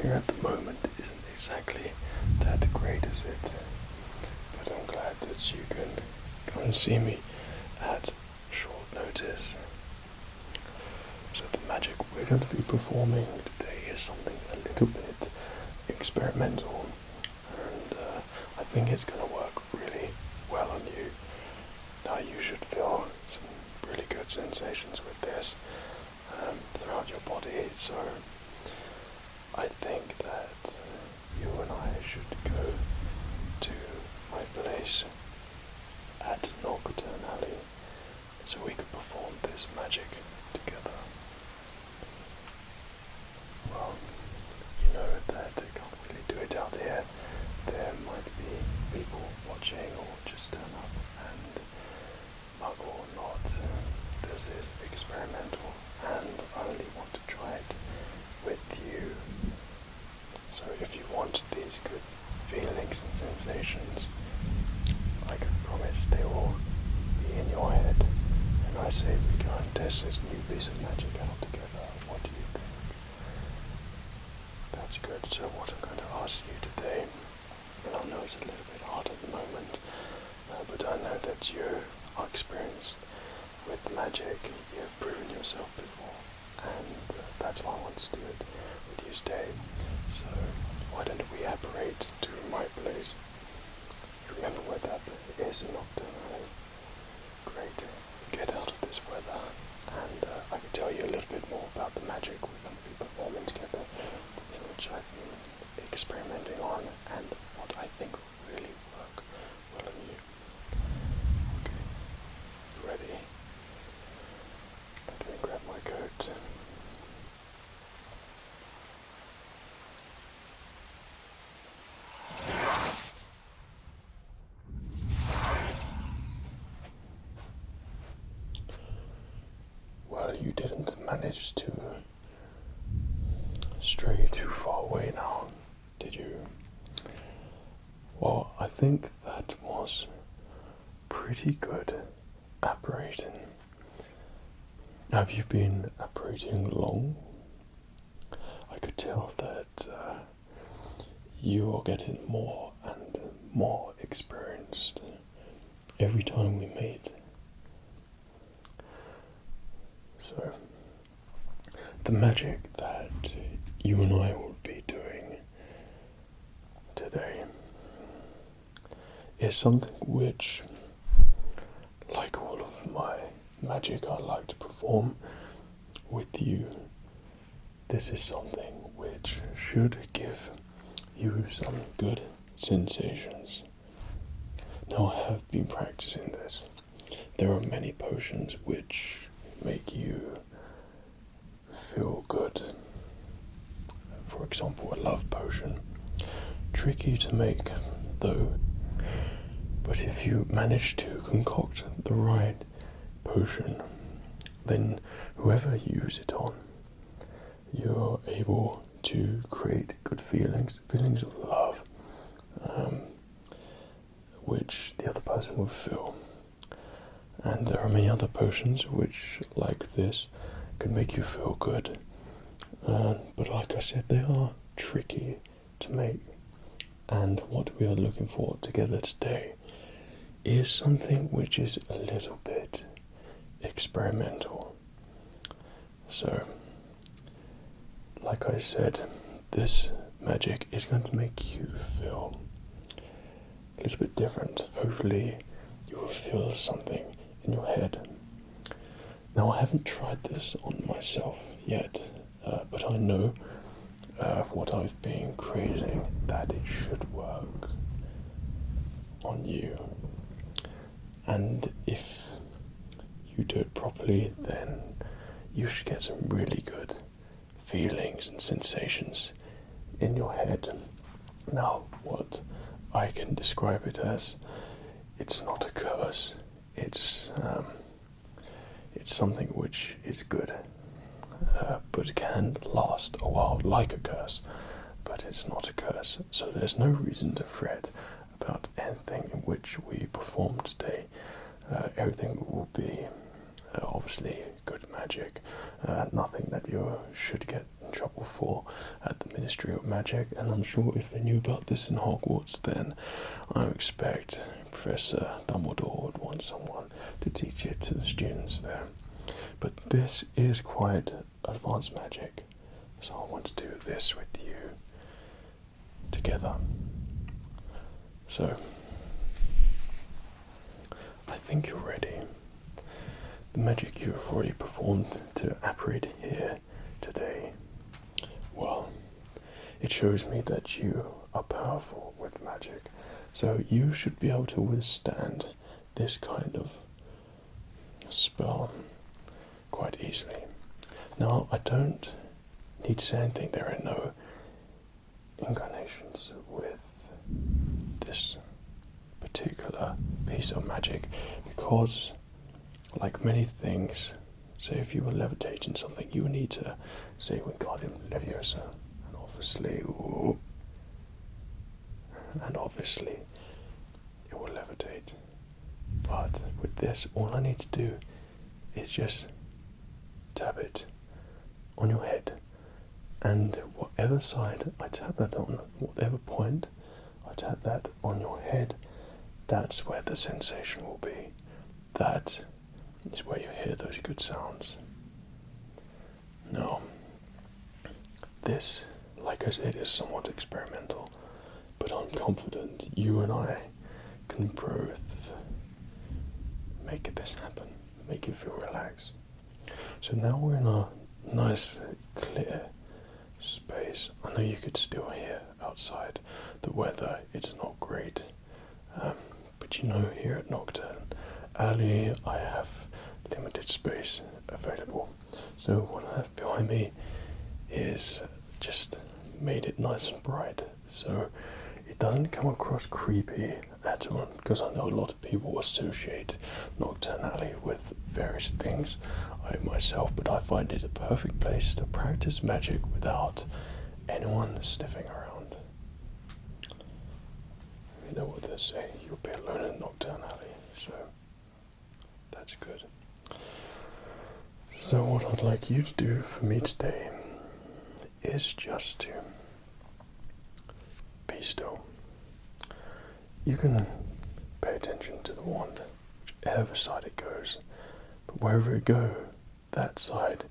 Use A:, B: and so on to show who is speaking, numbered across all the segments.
A: here at the moment isn't exactly that great, is it? But I'm glad that you can come and see me at short notice. So the magic we're going to be performing today is something a little bit experimental, and I think it's going to work really well on you. You should feel some really good sensations with this throughout your body, so I think that you and I should go to my place at Norcotton Alley so we could perform this magic together. Well, you know that I can't really do it out here. There might be people watching or just turn up and mug or not. This is experimental and I only want to try it with you. So if you want these good feelings and sensations, I can promise they will be in your head. And I say we go and test this new piece of magic out together. What do you think? That's good. So what I'm going to ask you today, and I know it's a little bit hard at the moment, but I know that you are experienced with magic. You have proven yourself before, and that's why I want to do it with you today. So why don't we apparate to my place? Remember where that is in October. Great. Get out of this weather, and I can tell you a little bit more about the magic we're going to be performing together, in which I've been experimenting on, and what I think will really work well on you. Okay, you ready? Let me grab my coat. Well, you didn't manage to stray too far away now, did you? Well, I think that was pretty good apparating. Have you been apparating long? I could tell that you are getting more and more experienced every time we meet. So, the magic that you and I will be doing today is something which, like all of my magic I like to perform with you, this is something which should give you some good sensations. Now, I have been practicing this. There are many potions which make you feel good. For example, a love potion. Tricky to make, though. But if you manage to concoct the right potion, then whoever you use it on, you're able to create good feelings of love, which the other person will feel. And there are many other potions which, like this, can make you feel good. But like I said, they are tricky to make. And what we are looking for together today is something which is a little bit experimental. So, like I said, this magic is going to make you feel a little bit different. Hopefully you will feel something in your head. Now, I haven't tried this on myself yet, but I know of what I've been creating that it should work on you. And if you do it properly, then you should get some really good feelings and sensations in your head. Now, what I can describe it as, it's not a curse. It's something which is good, but can last a while, like a curse. But it's not a curse, so there's no reason to fret about anything in which we perform today. Everything will be obviously good magic, nothing that you should get in trouble for at the Ministry of Magic, and I'm sure if they knew about this in Hogwarts, then I expect Professor Dumbledore would want someone to teach it to the students there. But this is quite advanced magic, so I want to do this with you together. So, I think you're ready. The magic you have already performed to apparate here today, well, it shows me that you are powerful with magic, so you should be able to withstand this kind of spell quite easily. Now, I don't need to say anything, there are no incarnations with this particular piece of magic, because like many things, say if you were levitating something, you would need to say Wingardium Leviosa, and obviously it will levitate. But with this, all I need to do is just tap it on your head, and whatever side I tap that on, whatever point I tap that on your head, that's where the sensation will be. That is where you hear those good sounds. Now, this, like I said, is somewhat experimental, but I'm confident you and I can both make this happen, make you feel relaxed. So now we're in a nice, clear space. I know you could still hear outside the weather, it's not great, but you know, here at Nocturne Alley I have limited space available. So what I have behind me is just made it nice and bright, so it doesn't come across creepy at all, because I know a lot of people associate Nocturne Alley with various things. I myself, but I find it a perfect place to practice magic without anyone sniffing around. You know what they say, you'll be alone in Nocturne Alley, so that's good. So what I'd like you to do for me today is just to be still. You can pay attention to the wand, whichever side it goes, but wherever it goes, that side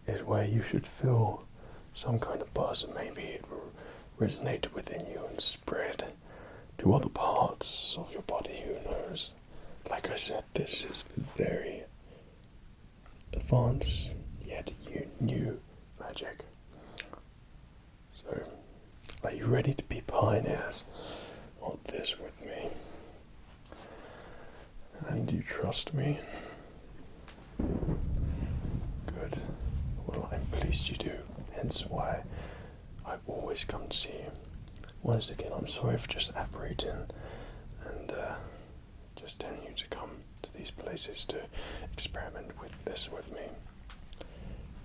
A: is where you should feel some kind of buzz, and maybe it will resonate within you and spread to other parts of your body, who knows. Like I said, this is very advanced, yet new magic. So, are you ready to be pioneers on this with me? And do you trust me? Good. Well, I'm pleased you do, hence why I always come to see you. Once again, I'm sorry for just apparating and just telling you to come to these places to experiment with this with me.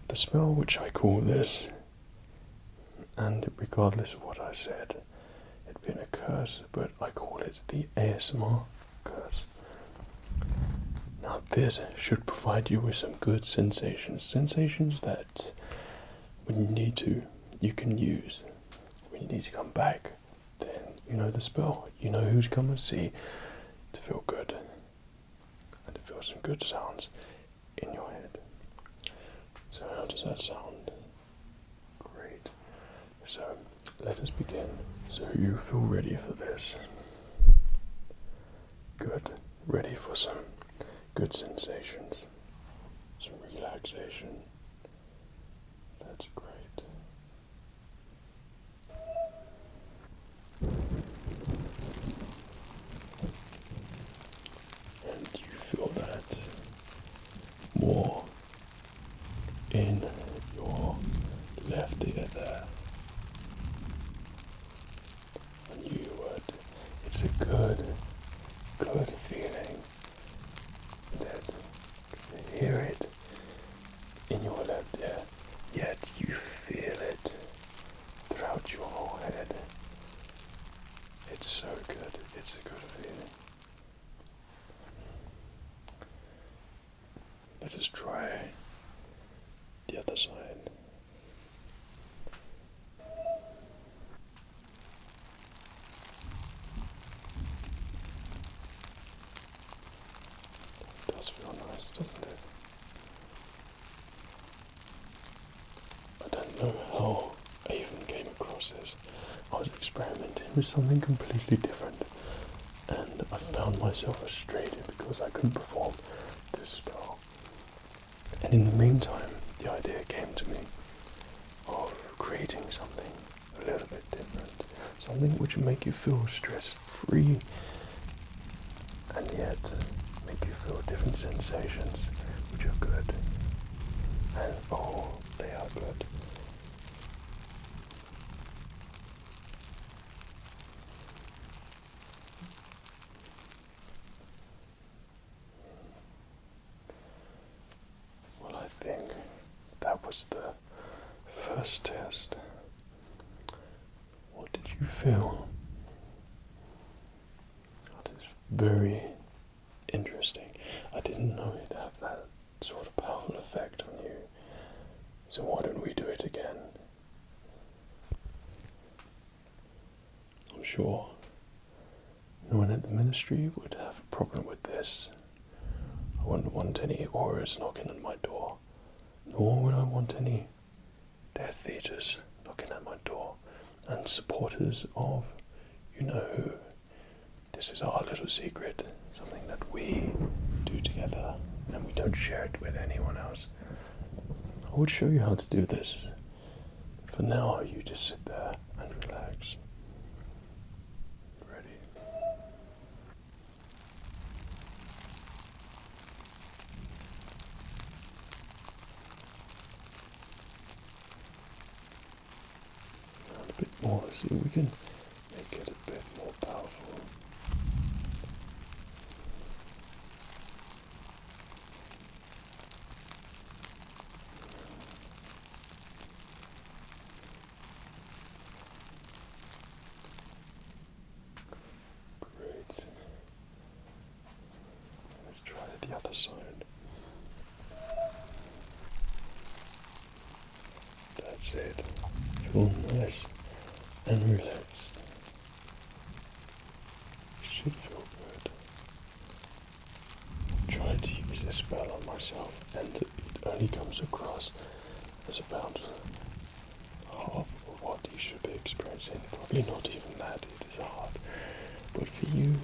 A: The spell which I call this, and regardless of what I said, it'd been a curse, but I call it the ASMR curse. Now this should provide you with some good sensations that when you need to, you can use. When you need to come back, then you know the spell, you know who to come and see to feel good, and to feel some good sounds in your head. So how does that sound? Great. So let us begin. So you feel ready for this? Good. Ready for some good sensations, some relaxation. That's great. And you feel that more in your left ear there. I knew you would. It's a good feeling that you hear it in your left ear, yet you feel it throughout your whole head. It's so good. It's a good feeling. Let us try the other side. experimenting with something completely different, and I found myself frustrated because I couldn't perform this spell. And in the meantime, the idea came to me of creating something a little bit different, something which would make you feel stress-free, and yet make you feel different sensations, which are good. And oh, they are good. Well, I think that was the first test. What did you feel? That is very interesting. I didn't know it'd have that sort of powerful effect on you. So why don't we do it again? I'm sure no one at the ministry would have a problem with this. I wouldn't want any auras knocking at my door, nor would I want any Death Eaters knocking at my door, and supporters of you-know-who. This is our little secret, something that we do together, and we don't share it with anyone else. I would show you how to do this, but for now you just sit there and relax. Ready? And a bit more, see if we can make it a bit more powerful. Let's try the other side. That's it. Feel nice and relaxed. Should feel good. Tried to use this spell on myself, and it only comes across as about half of what you should be experiencing. Probably not even that, it is hard. But for you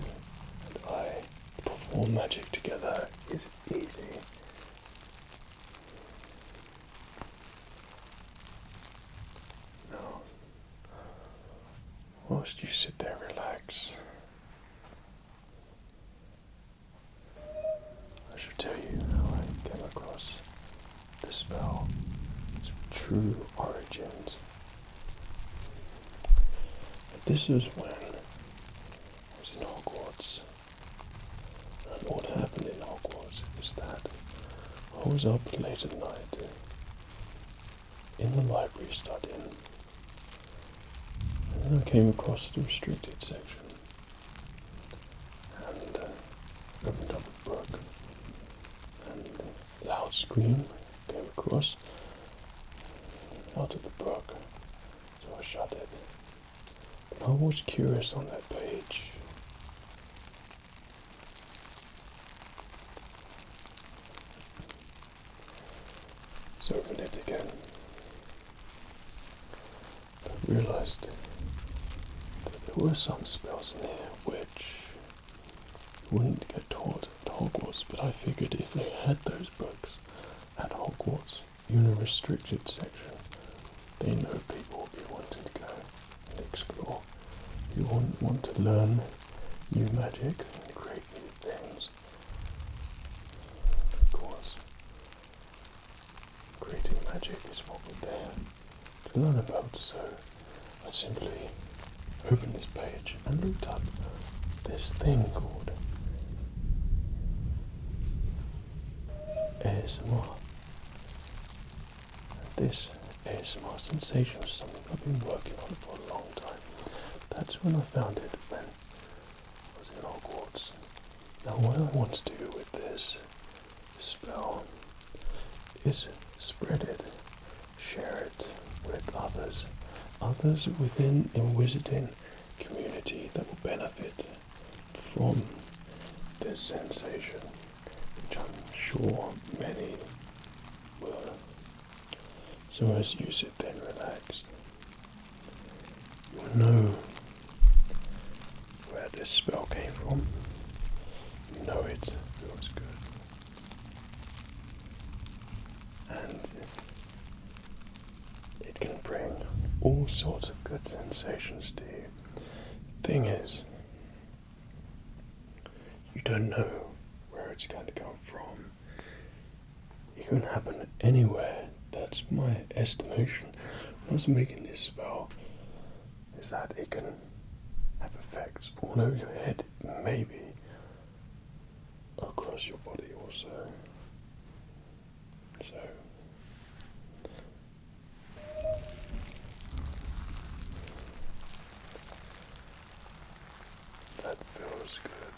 A: and I to perform magic together is easy. Now, whilst you sit there, relax. I should tell you how I came across this spell, its true origins. This is when I was in Hogwarts, and what happened in Hogwarts is that I was up late at night in the library studying, and then I came across the restricted section and opened up a book, and a loud scream came across out of the book, so I shut it. I was curious on that page. So I opened it again. I realized that there were some spells in here which wouldn't get taught at Hogwarts, but I figured if they had those books at Hogwarts in a restricted section, they know people will be wanting to go and explore. You want to learn new magic and create new things. Of course, creating magic is what we're there to learn about, so I simply opened this page and looked up this thing called ASMR. And this ASMR sensation was something I've been working on for a long time. That's when I found it, when I was in Hogwarts. Now what I want to do with this spell is spread it, share it with others within a wizarding community that will benefit from this sensation, which I'm sure many will. So as you sit there and relax, you will know this spell came from. You know it feels good. And it can bring all sorts of good sensations to you. Thing is, you don't know where it's going to come from. It can happen anywhere. That's my estimation. When I was making this spell, is that it can have effects all over your head, maybe across your body also. So that feels good.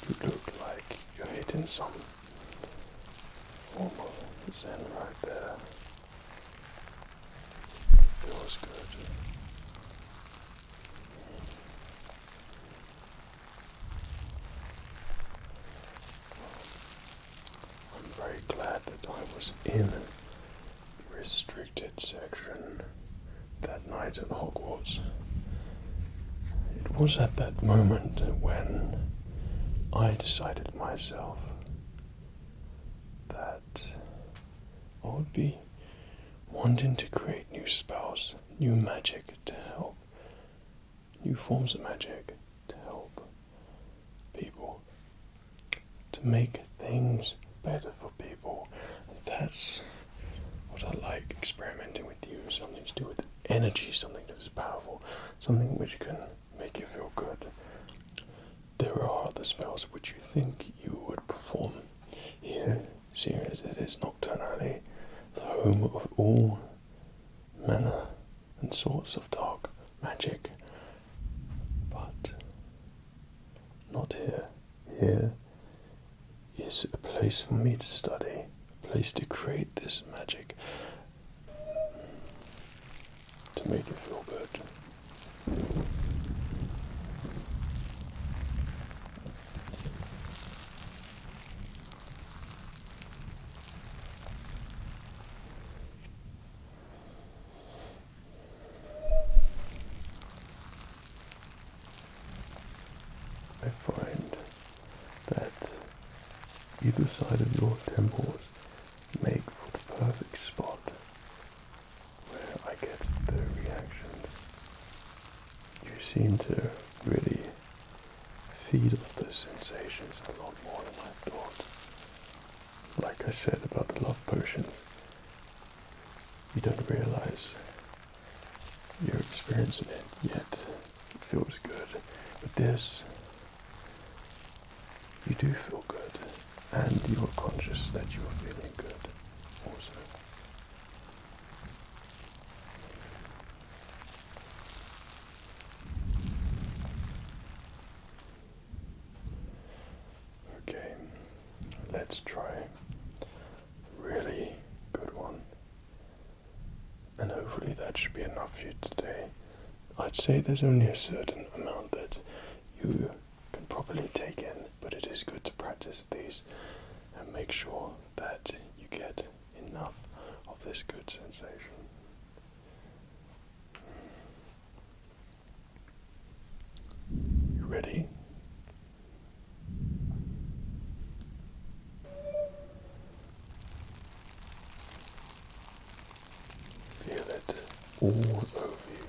A: You look like you're hitting some form of zen right there. Feels good. I'm very glad that I was in the restricted section that night at Hogwarts. It was at that moment when I decided myself that I would be wanting to create new spells, new magic to help, new forms of magic to help people, to make things better for people. And that's what I like, experimenting with you, something to do with energy, something that is powerful, something which can make you feel good. There are other spells which you think you would perform here, seeing as it is Nocturnally, the home of all manner and sorts of dark magic. But not here. Here is a place for me to study, a place to create this magic, to make you feel good. I find that either side of your temples make for the perfect spot where I get the reactions. You seem to really feed off those sensations a lot more than I thought. Like I said about the love potions, you don't realize you're experiencing it, yet it feels good. But this, you do feel good, and you are conscious that you are feeling good also. Okay, let's try a really good one. And hopefully that should be enough for you today. I'd say there's only a certain amount that you can probably take in, but it is good to practice these and make sure that you get enough of this good sensation. You ready? Feel it all over you.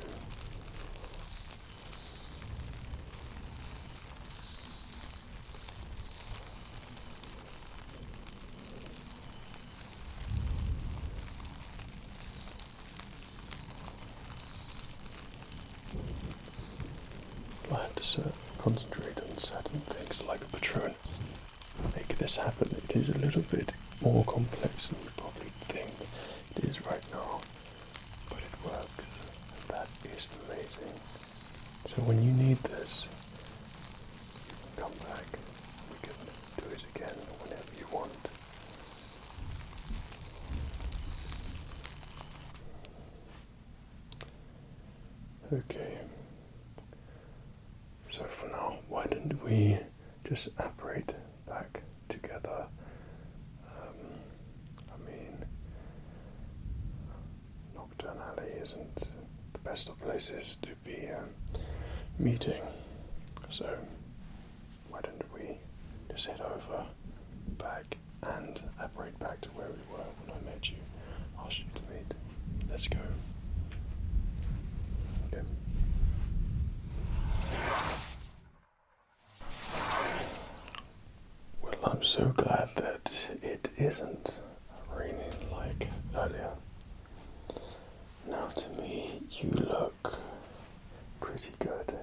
A: I have to concentrate on certain things like a Patronus. Make this happen. It is a little bit more complex than you probably think it is right now, but it works, and that is amazing. So when you need this, you can come back. We can do it again whenever you want. Okay. So for now, why don't we just apparate back together? Nocturnally isn't the best of places to be meeting, So why don't we just head over, back, and apparate back to where we were when I met you, asked you to meet. Let's go. Okay. Well, I'm so glad that it isn't raining like earlier. Now to me, you look pretty good.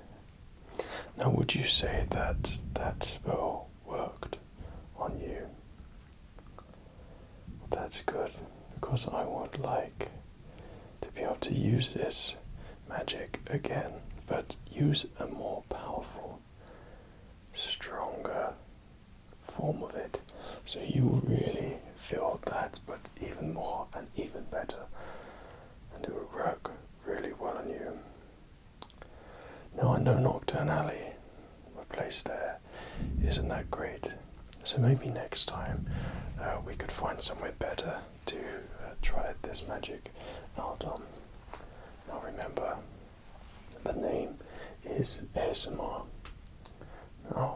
A: Now would you say that that spell worked on you? Well, that's good, because I would like to be able to use this magic again, but use a more powerful, stronger form of it, so you will really feel that, but even more and even better, and it will work really well on you. Now I know Nocturnally, my place there, isn't that great, so maybe next time we could find somewhere better to try this magic out on. Now remember, the name is ASMR. Now,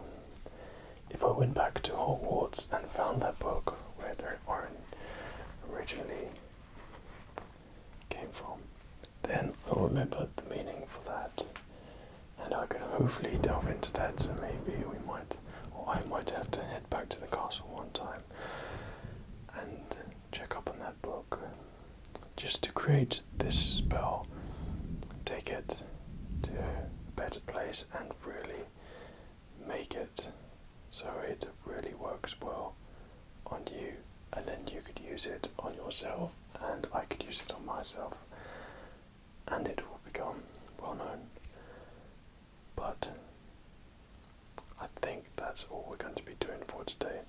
A: if I went back to Hogwarts and found that book where the orange originally came from, then I'll remember the meaning for that, and I can hopefully delve into that. So maybe we might, or I might have to head back to the castle one time and check up on that book, just to create this spell, take it to a better place and really make it so it really works well on you, and then you could use it on yourself and I could use it on myself, and it will become well known. But I think that's all we're going to be doing for today.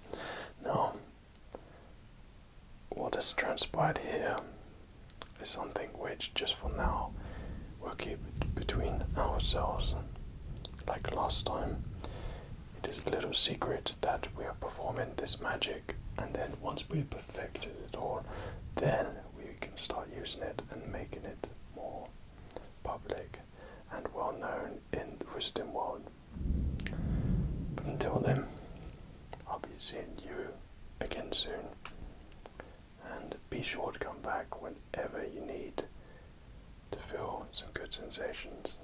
A: Now, what has transpired here is something which, just for now, we'll keep it between ourselves. Like last time, it is a little secret that we are performing this magic, and then once we've perfected it all, then we can start using it and making it more public and well known in the Wizarding world. But until then, I'll be seeing you again soon, and be sure to come back whenever you need to feel some good sensations.